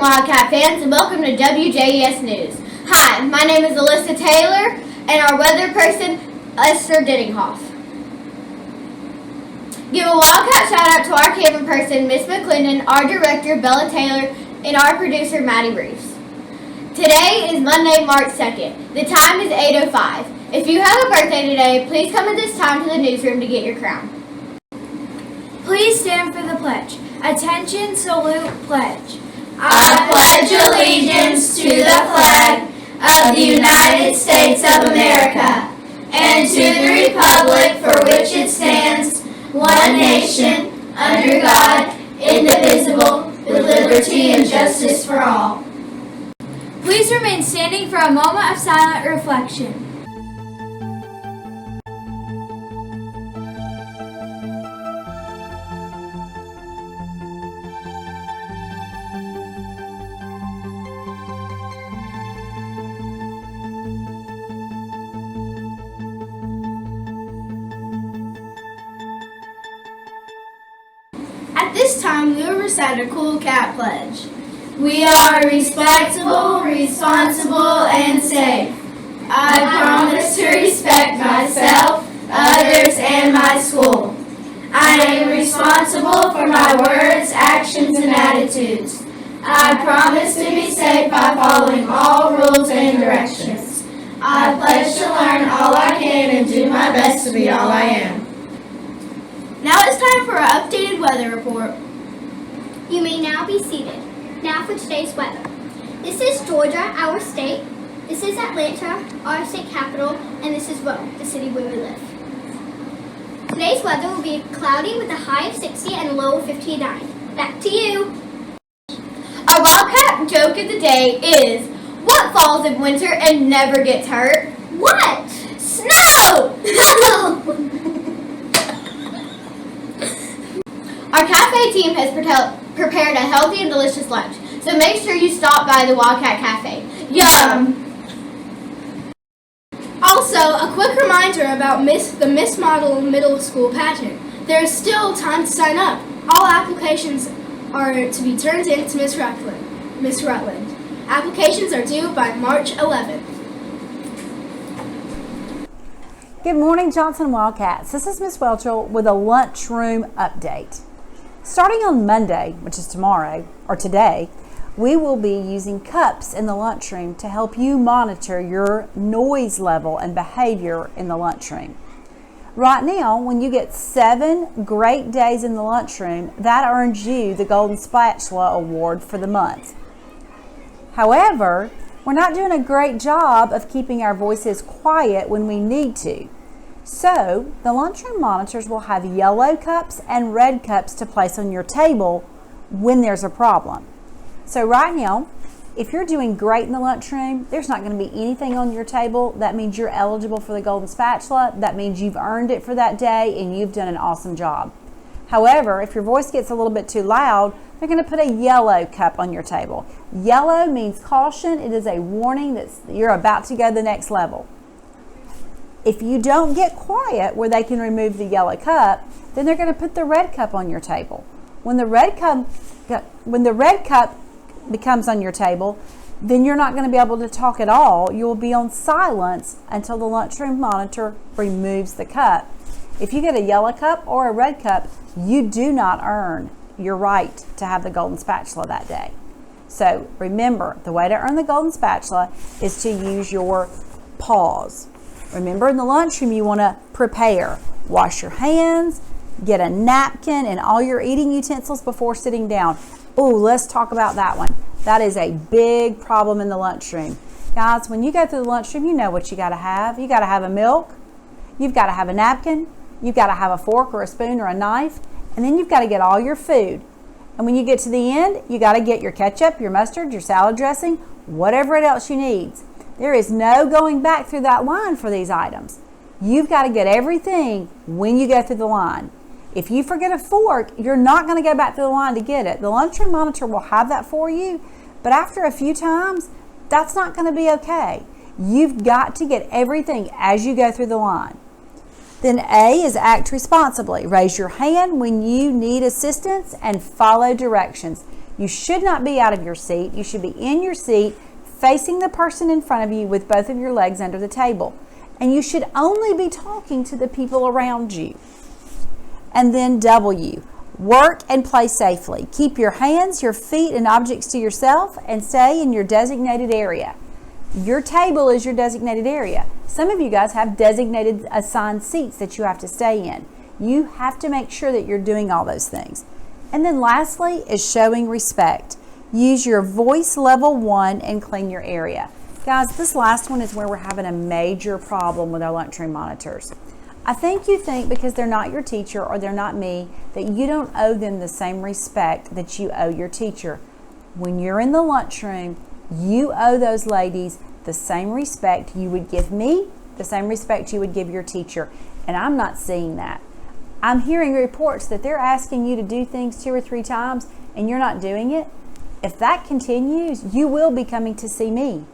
Wildcat fans, and welcome to WJES News. Hi, my name is Alyssa Taylor, and our weather person, Esther Diddinghoff. Give a Wildcat shout out to our camera person, Miss McClendon, our director, Bella Taylor, and our producer, Maddie Reeves. Today is Monday, March 2nd. The time is 8:05. If you have a birthday today, please come at this time to the newsroom to get your crown. Please stand for the pledge. Attention, salute, pledge. I pledge allegiance to the flag of the United States of America and to the republic for which it stands, one nation, under God, indivisible, with liberty and justice for all. Please remain standing for a moment of silent reflection. At this time, we will recite a cool cat pledge. We are respectable, responsible, and safe. I promise to respect myself, others, and my school. I am responsible for my words, actions, and attitudes. I promise to be safe by following all rules and directions. I pledge to learn all I can and do my best to be all I am. Now it's time for our updated weather report. You may now be seated. Now for today's weather. This is Georgia, our state. This is Atlanta, our state capital. And this is Rome, the city where we live. Today's weather will be cloudy with a high of 60 and a low of 59. Back to you. Our Wildcat joke of the day is, what falls in winter and never gets hurt? What? Snow! Our cafe team has prepared a healthy and delicious lunch, so make sure you stop by the Wildcat Cafe. Yum! Also, a quick reminder about the Miss Model Middle School pageant. There is still time to sign up. All applications are to be turned in to Miss Rutland. Applications are due by March 11th. Good morning, Johnson Wildcats. This is Miss Welchel with a lunchroom update. Starting on Monday, which is tomorrow, or today, we will be using cups in the lunchroom to help you monitor your noise level and behavior in the lunchroom. Right now, when you get 7 great days in the lunchroom, that earns you the Golden Spatula Award for the month. However, we're not doing a great job of keeping our voices quiet when we need to. So, the lunchroom monitors will have yellow cups and red cups to place on your table when there's a problem. So right now, if you're doing great in the lunchroom, there's not going to be anything on your table. That means you're eligible for the Golden Spatula. That means you've earned it for that day and you've done an awesome job. However, if your voice gets a little bit too loud, they're going to put a yellow cup on your table. Yellow means caution. It is a warning that you're about to go to the next level. If you don't get quiet where they can remove the yellow cup, then they're going to put the red cup on your table. When the red cup becomes on your table, then you're not going to be able to talk at all. You will be on silence until the lunchroom monitor removes the cup. If you get a yellow cup or a red cup, you do not earn your right to have the Golden Spatula that day. So remember, the way to earn the Golden Spatula is to use your paws. Remember, in the lunchroom, you want to prepare. Wash your hands, get a napkin and all your eating utensils before sitting down. Oh, let's talk about that one. That is a big problem in the lunchroom. Guys, when you go through the lunchroom, you know what you got to have. You got to have a milk. You've got to have a napkin. You've got to have a fork or a spoon or a knife. And then you've got to get all your food. And when you get to the end, you got to get your ketchup, your mustard, your salad dressing, whatever else you need. There is no going back through that line for these items. You've got to get everything when you go through the line. If you forget a fork, you're not going to go back through the line to get it. The lunchroom monitor will have that for you, but after a few times, that's not going to be okay. You've got to get everything as you go through the line. Then A is act responsibly. Raise your hand when you need assistance and follow directions. You should not be out of your seat. You should be in your seat, facing the person in front of you with both of your legs under the table. And you should only be talking to the people around you. And then W, work and play safely. Keep your hands, your feet, and objects to yourself and stay in your designated area. Your table is your designated area. Some of you guys have designated assigned seats that you have to stay in. You have to make sure that you're doing all those things. And then lastly is showing respect. Use your voice level 1 and clean your area. Guys, this last one is where we're having a major problem with our lunchroom monitors. I think you think because they're not your teacher or they're not me that you don't owe them the same respect that you owe your teacher. When you're in the lunchroom, you owe those ladies the same respect you would give me, the same respect you would give your teacher. And I'm not seeing that. I'm hearing reports that they're asking you to do things 2 or 3 times and you're not doing it. If that continues, you will be coming to see me.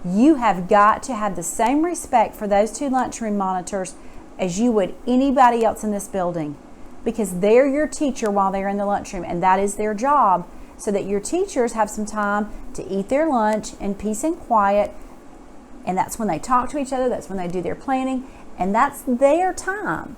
You have got to have the same respect for those 2 lunchroom monitors as you would anybody else in this building, because they're your teacher while they're in the lunchroom, and that is their job, so that your teachers have some time to eat their lunch in peace and quiet. And that's when they talk to each other, that's when they do their planning, and that's their time.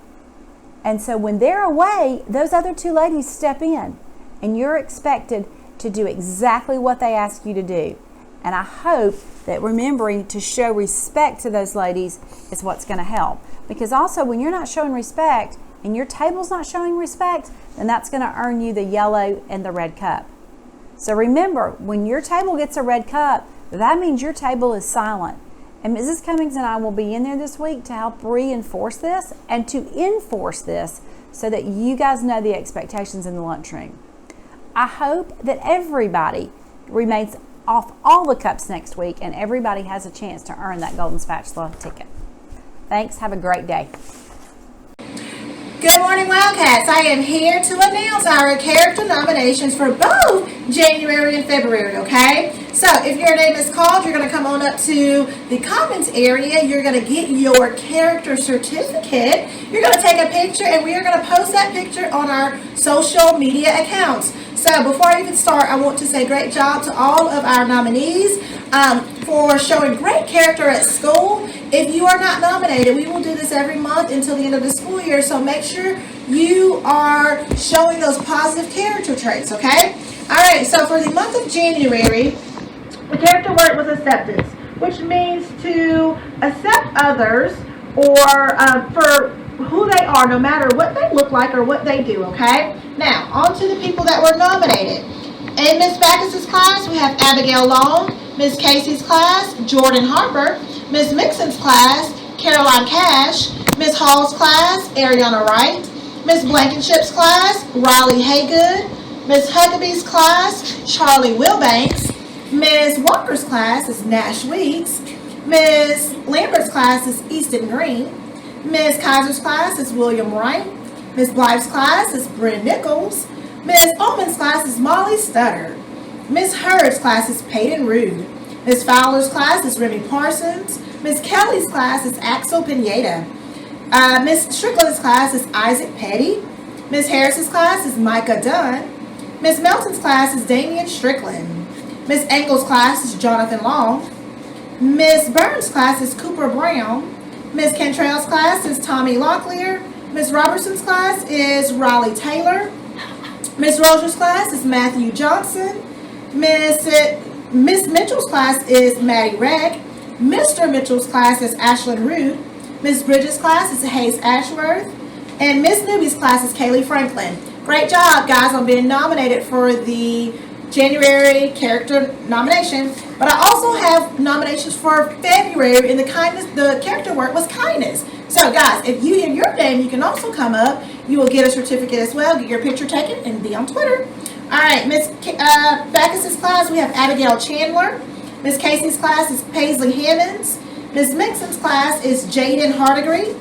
And so when they're away, those other 2 ladies step in, and you're expected to do exactly what they ask you to do. And I hope that remembering to show respect to those ladies is what's going to help. Because also when you're not showing respect and your table's not showing respect, then that's going to earn you the yellow and the red cup. So remember, when your table gets a red cup, that means your table is silent. And Mrs. Cummings and I will be in there this week to help reinforce this and to enforce this so that you guys know the expectations in the lunchroom. I hope that everybody remains off all the cups next week and everybody has a chance to earn that Golden Spatula ticket. Thanks. Have a great day. Good morning, Wildcats. I am here to announce our character nominations for both January and February, okay? So if your name is called, you're going to come on up to the comments area. You're going to get your character certificate. You're going to take a picture, and we are going to post that picture on our social media accounts. So before I even start, I want to say great job to all of our nominees for showing great character at school. If you are not nominated, we will do this every month until the end of the school year, so make sure you are showing those positive character traits, okay? All right, so for the month of January, the character word was acceptance, which means to accept others or for who they are, no matter what they look like or what they do, okay? Now, on to the people that were nominated. In Miss Backus's class, we have Abigail Long. Miss Casey's class, Jordan Harper. Miss Mixon's class, Caroline Cash. Miss Hall's class, Ariana Wright. Miss Blankenship's class, Riley Haygood. Miss Huckabee's class, Charlie Wilbanks. Miss Walker's class is Nash Weeks. Miss Lambert's class is Easton Green. Miss Kaiser's class is William Wright. Miss Blythe's class is Bryn Nichols. Miss Ullman's class is Molly Stutter. Miss Hurd's class is Peyton Rude. Miss Fowler's class is Remy Parsons. Miss Kelly's class is Axel Pineda. Miss Strickland's class is Isaac Petty. Miss Harris's class is Micah Dunn. Miss Melton's class is Damian Strickland. Miss Engel's class is Jonathan Long. Miss Burns' class is Cooper Brown. Miss Cantrell's class is Tommy Locklear. Miss Robertson's class is Riley Taylor. Miss Roger's class is Matthew Johnson. Miss Mitchell's class is Maddie Ragg. Mr. Mitchell's class is Ashlyn Root. Miss Bridges' class is Hayes Ashworth. And Miss Newby's class is Kaylee Franklin. Great job, guys, on being nominated for the January character nomination. But I also have nominations for February, and the character word was kindness. So, guys, if you hear your name, you can also come up. You will get a certificate as well, get your picture taken, and be on Twitter. All right, Miss Backus's class, we have Abigail Chandler. Miss Casey's class is Paisley Hammonds. Miss Mixon's class is Jaden Hardigree.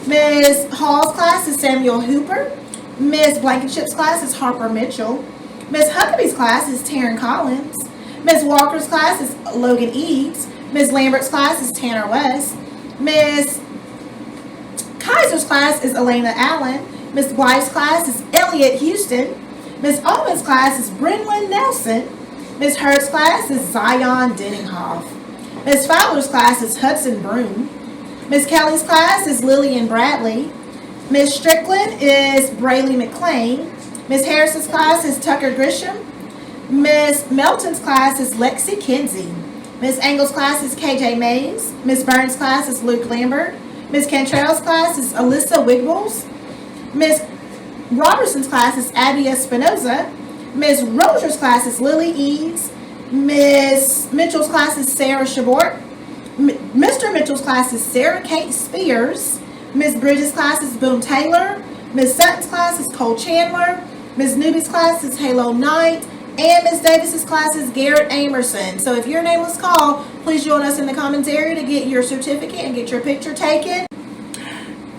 Miss Hall's class is Samuel Hooper. Miss Blankenship's class is Harper Mitchell. Miss Huckabee's class is Taryn Collins. Miss Walker's class is Logan Eads. Miss Lambert's class is Tanner West. Miss Kaiser's class is Elena Allen. Miss Blythe's class is Elliot Houston. Miss Owen's class is Brenlyn Nelson. Miss Hurd's class is Zion Denninghoff. Miss Fowler's class is Hudson Broom. Miss Kelly's class is Lillian Bradley. Miss Strickland is Brayley McLean. Miss Harris's class is Tucker Grisham. Miss Melton's class is Lexi Kinsey. Miss Engel's class is KJ Mays. Miss Burns' class is Luke Lambert. Miss Cantrell's class is Alyssa Wigbles. Miss Robertson's class is Abby Espinoza. Miss Rozier's class is Lily Eads. Miss Mitchell's class is Sarah Shabort. Mr. Mitchell's class is Sarah Kate Spears. Miss Bridges' class is Boone Taylor. Miss Sutton's class is Cole Chandler. Miss Newby's class is Halo Knight. And Miss Davis's class is Garrett Amerson. So if your name was called, please join us in the comments area to get your certificate and get your picture taken.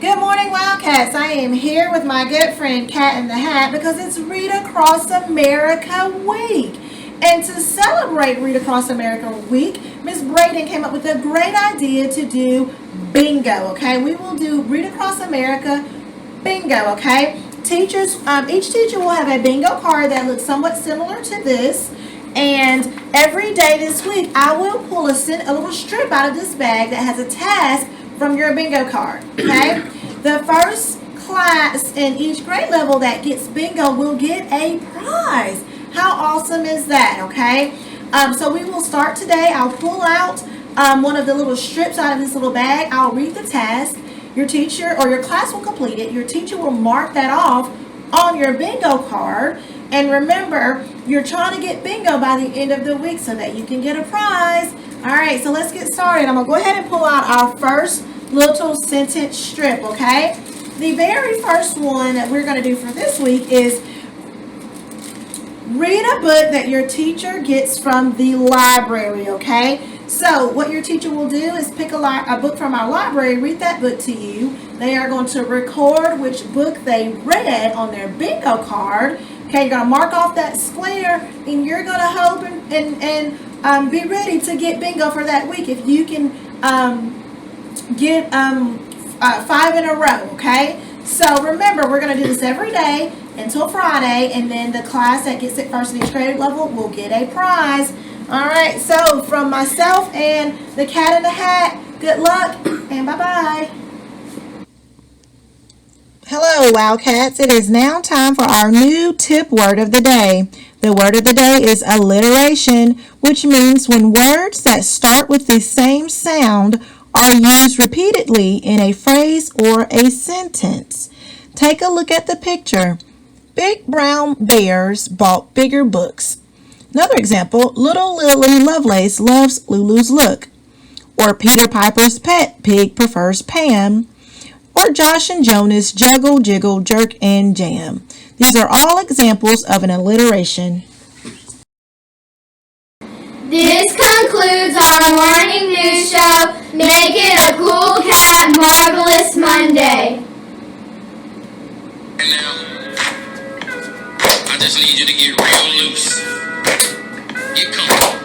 Good morning, Wildcats. I am here with my good friend Cat in the Hat because it's Read Across America Week. And to celebrate Read Across America Week, Miss Braden came up with a great idea to do bingo, okay? We will do Read Across America bingo, okay? Teachers, each teacher will have a bingo card that looks somewhat similar to this, and every day this week I will pull a little strip out of this bag that has a task from your bingo card, okay? The first class in each grade level that gets bingo will get a prize. How awesome is that, okay? So we will start today. I'll pull out one of the little strips out of this little bag. I'll read the task. Your teacher or your class will complete it. Your teacher will mark that off on your bingo card. And remember, you're trying to get bingo by the end of the week so that you can get a prize. All right, so let's get started. I'm going to go ahead and pull out our first little sentence strip, okay? The very first one that we're going to do for this week is read a book that your teacher gets from the library, okay? So what your teacher will do is pick a book from our library, read that book to you. They are going to record which book they read on their bingo card. Okay, you're going to mark off that square, and you're going to hope and be ready to get bingo for that week if you can get 5 in a row, okay? So remember, we're going to do this every day until Friday, and then the class that gets it first in each grade level will get a prize. All right, so from myself and the Cat in the Hat, good luck and bye-bye. Hello, Wildcats. It is now time for our new tip word of the day. The word of the day is alliteration, which means when words that start with the same sound are used repeatedly in a phrase or a sentence. Take a look at the picture. Big brown bears bought bigger books. Another example, little Lily Lovelace loves Lulu's look. Or Peter Piper's pet pig prefers Pam. Or Josh and Jonas juggle, jiggle, jerk, and jam. These are all examples of an alliteration. This concludes our morning news show. Make it a cool cat marvelous Monday. And now, I just need you to get real loose. Get comfortable.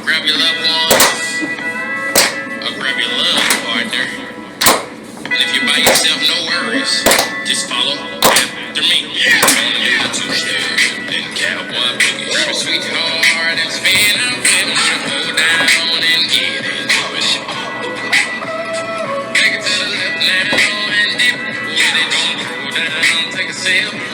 Grab your loved ones, or grab your love partner. And if you're by yourself, no worries. Just follow after me. On a little two-step, then cowboy boogie. Grab a sweetheart and spin out with them. Go down and get into it. Take it to the left now and dip. Get it on, throw down, take a sip.